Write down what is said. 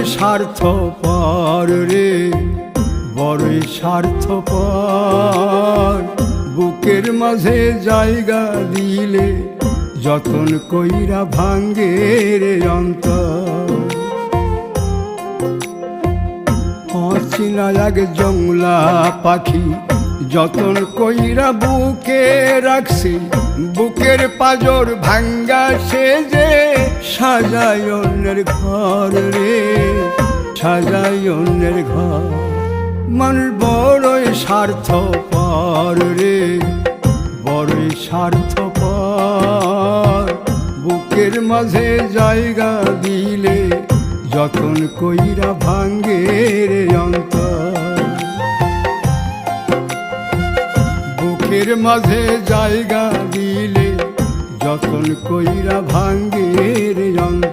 স্বার্থপর রে, বড়ই স্বার্থপর। বুকের মাঝে জায়গা দিলে যতন কইরা ভাঙ্গে রে অন্তর। অচেনা এক জংলা পাখি যতন কইরা বুকে রাখছি, বুকের পাজর ভাঙ্গা সে যে সাজায় অন্যের ঘর রে, সাজায় অন্যের ঘর। মানুষ বড়ই স্বার্থপর রে, বড়ই স্বার্থপর। বুকের মাঝে জায়গা দিলে যতন কইরা ভাঙ্গে রে অন্তর। বুকের মাঝে জায়গা দিলে যতন কইরা ভাঙ্গে রে অন্তর।